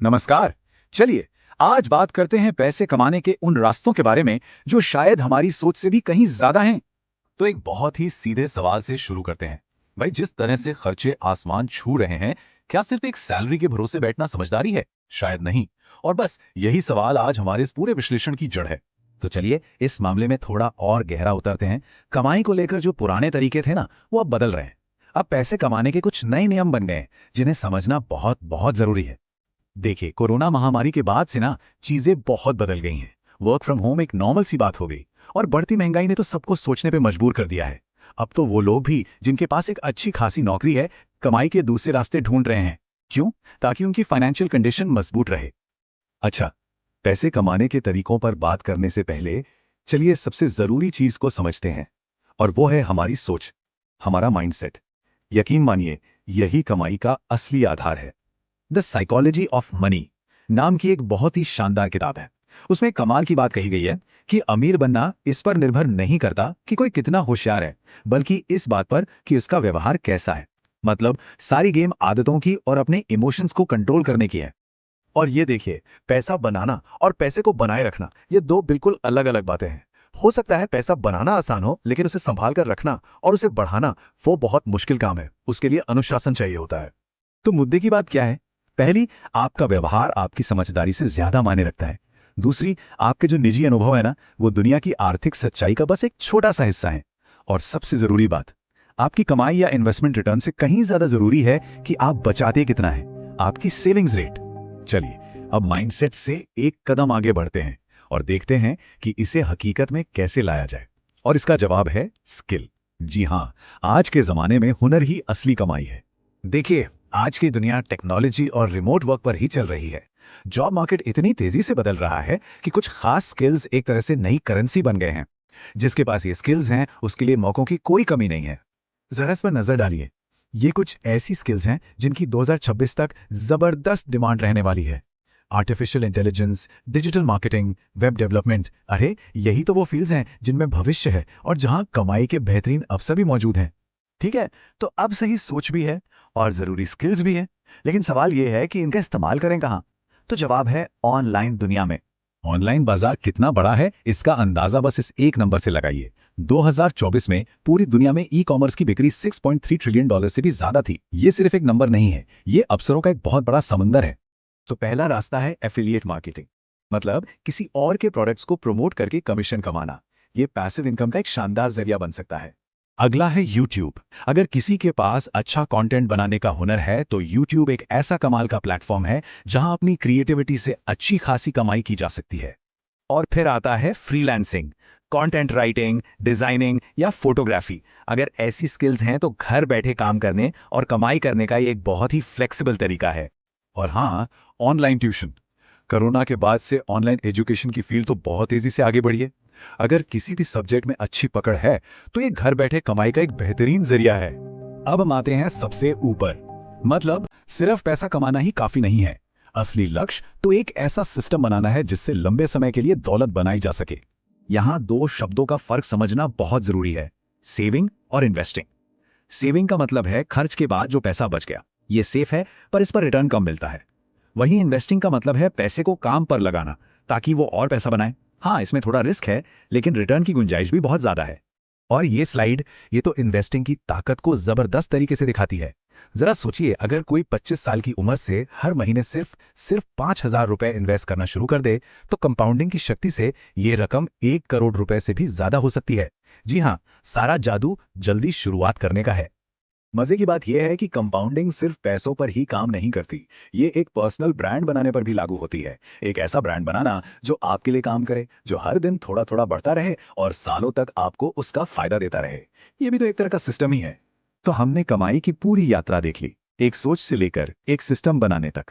नमस्कार। चलिए आज बात करते हैं पैसे कमाने के उन रास्तों के बारे में जो शायद हमारी सोच से भी कहीं ज्यादा हैं। तो एक बहुत ही सीधे सवाल से शुरू करते हैं। भाई, जिस तरह से खर्चे आसमान छू रहे हैं, क्या सिर्फ एक सैलरी के भरोसे बैठना समझदारी है? शायद नहीं। और बस यही सवाल आज हमारे इस पूरे विश्लेषण की जड़ है। तो चलिए इस मामले में थोड़ा और गहरा उतरते हैं। कमाई को लेकर जो पुराने तरीके थे ना, वो अब बदल रहे हैं। अब पैसे कमाने के कुछ नए नियम बन गए हैं, जिन्हें समझना बहुत बहुत जरूरी है। देखिए, कोरोना महामारी के बाद से ना चीजें बहुत बदल गई हैं। वर्क फ्रॉम होम एक नॉर्मल सी बात हो गई। और बढ़ती महंगाई ने तो सबको सोचने पे मजबूर कर दिया है। अब तो वो लोग भी जिनके पास एक अच्छी खासी नौकरी है, कमाई के दूसरे रास्ते ढूंढ रहे हैं। क्यों? ताकि उनकी फाइनेंशियल कंडीशन मजबूत रहे। अच्छा, पैसे कमाने के तरीकों पर बात करने से पहले चलिए सबसे जरूरी चीज को समझते हैं। और वो है हमारी सोच, हमारा माइंडसेट। यकीन मानिए, यही कमाई का असली आधार है। द साइकोलॉजी ऑफ मनी नाम की एक बहुत ही शानदार किताब है। उसमें कमाल की बात कही गई है कि अमीर बनना इस पर निर्भर नहीं करता कि कोई कितना होशियार है, बल्कि इस बात पर कि उसका व्यवहार कैसा है। मतलब सारी गेम आदतों की और अपने इमोशंस को कंट्रोल करने की है। और ये देखिए, पैसा बनाना और पैसे को बनाए रखना, ये दो बिल्कुल अलग अलग बातें हैं। हो सकता है पैसा बनाना आसान हो, लेकिन उसे संभाल कर रखना और उसे बढ़ाना वो बहुत मुश्किल काम है। उसके लिए अनुशासन चाहिए होता है। तो मुद्दे की बात क्या है? पहली, आपका व्यवहार आपकी समझदारी से ज्यादा मायने रखता है। दूसरी, आपके जो निजी अनुभव है ना, वो दुनिया की आर्थिक सच्चाई का बस एक छोटा सा हिस्सा है। और सबसे जरूरी बात, आपकी कमाई या इन्वेस्टमेंट रिटर्न से कहीं ज्यादा जरूरी है कि आप बचाते कितना है, आपकी सेविंग्स रेट। चलिए अब माइंडसेट से एक कदम आगे बढ़ते हैं और देखते हैं कि इसे हकीकत में कैसे लाया जाए। और इसका जवाब है स्किल। जी हाँ, आज के जमाने में हुनर ही असली कमाई है। देखिए, आज की दुनिया टेक्नोलॉजी और रिमोट वर्क पर ही चल रही है। जॉब मार्केट इतनी तेजी से बदल रहा है कि कुछ खास स्किल्स एक तरह से नई करेंसी बन गए हैं। जिसके पास ये स्किल्स हैं, उसके लिए मौकों की कोई कमी नहीं है। जरा इस पर नजर डालिए। ये कुछ ऐसी स्किल्स हैं जिनकी 2026 तक जबरदस्त डिमांड रहने वाली है। Artificial intelligence, digital marketing, web development, अरे यही तो वो फील्ड्स हैं जिनमें भविष्य है और जहां कमाई के बेहतरीन अवसर भी मौजूद हैं। ठीक है, तो अब सही सोच भी है और जरूरी स्किल्स भी है। लेकिन सवाल यह है कि इनका इस्तेमाल करें कहां? तो जवाब है ऑनलाइन दुनिया में। ऑनलाइन बाजार कितना बड़ा है, इसका अंदाजा बस इस एक नंबर से लगाइए। 2024 में पूरी दुनिया में ई कॉमर्स की बिक्री 6.3 ट्रिलियन डॉलर से भी ज्यादा थी। ये सिर्फ एक नंबर नहीं है, ये अवसरों का एक बहुत बड़ा समंदर है। तो पहला रास्ता है एफिलिएट मार्केटिंग। मतलब किसी और के प्रोडक्ट्स को प्रमोट करके कमीशन कमाना। ये पैसिव इनकम का एक शानदार जरिया बन सकता है। अगला है यूट्यूब। अगर किसी के पास अच्छा कंटेंट बनाने का हुनर है, तो यूट्यूब एक ऐसा कमाल का प्लेटफॉर्म है जहां अपनी क्रिएटिविटी से अच्छी खासी कमाई की जा सकती है। और फिर आता है फ्रीलांसिंग। कंटेंट राइटिंग, डिजाइनिंग या फोटोग्राफी। अगर ऐसी स्किल्स हैं तो घर बैठे काम करने और कमाई करने का ये एक बहुत ही फ्लेक्सिबल तरीका है। और हाँ, ऑनलाइन ट्यूशन। कोरोना के बाद से ऑनलाइन एजुकेशन की फील्ड तो बहुत तेजी से आगे बढ़ी है। अगर किसी भी सब्जेक्ट में अच्छी पकड़ है, तो ये घर बैठे कमाई का एक बेहतरीन जरिया है। अब हम आते हैं सबसे ऊपर। मतलब सिर्फ पैसा कमाना ही काफी नहीं है। असली लक्ष्य तो एक ऐसा सिस्टम बनाना है जिससे लंबे समय के लिए दौलत बनाई जा सके। यहाँ दो शब्दों का फर्क समझना बहुत जरूरी है, सेविंग और इन्वेस्टिंग। सेविंग का मतलब है खर्च के बाद जो पैसा बच गया, ये सेफ है, पर इस पर रिटर्न कम मिलता है। वहीं इन्वेस्टिंग का मतलब है पैसे को काम पर लगाना ताकि वो और पैसा बनाए। हाँ, इसमें थोड़ा रिस्क है, लेकिन रिटर्न की गुंजाइश भी बहुत ज्यादा है। और ये स्लाइड, ये तो इन्वेस्टिंग की ताकत को जबरदस्त तरीके से दिखाती है। जरा सोचिए, अगर कोई 25 साल की उम्र से हर महीने सिर्फ सिर्फ 5,000 रुपए इन्वेस्ट करना शुरू कर दे, तो कंपाउंडिंग की शक्ति से ये रकम 1 करोड़ रुपए से भी ज्यादा हो सकती है। जी हाँ, सारा जादू जल्दी शुरुआत करने का है। मजे की बात यह है कि कंपाउंडिंग सिर्फ पैसों पर ही काम नहीं करती, ये एक पर्सनल ब्रांड बनाने पर भी लागू होती है। एक ऐसा ब्रांड बनाना जो आपके लिए काम करे, जो हर दिन थोड़ा थोड़ा बढ़ता रहे और सालों तक आपको उसका फायदा देता रहे। ये भी तो एक तरह का सिस्टम ही है। तो हमने कमाई की पूरी यात्रा देख ली, एक सोच से लेकर एक सिस्टम बनाने तक।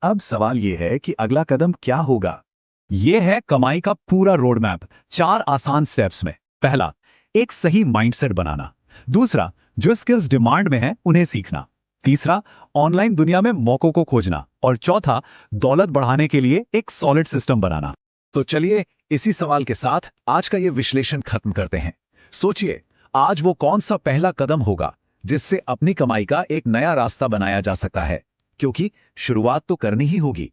अब सवाल यह है कि अगला कदम क्या होगा। यह है कमाई का पूरा रोड मैप, 4 आसान स्टेप्स में। पहला, एक सही माइंडसेट बनाना। दूसरा, जो स्किल्स डिमांड में हैं उन्हें सीखना। तीसरा, ऑनलाइन दुनिया में मौकों को खोजना। और चौथा, दौलत बढ़ाने के लिए एक सॉलिड सिस्टम बनाना। तो चलिए इसी सवाल के साथ आज का ये विश्लेषण खत्म करते हैं। सोचिए, आज वो कौन सा पहला कदम होगा जिससे अपनी कमाई का एक नया रास्ता बनाया जा सकता है, क्योंकि शुरुआत तो करनी ही होगी।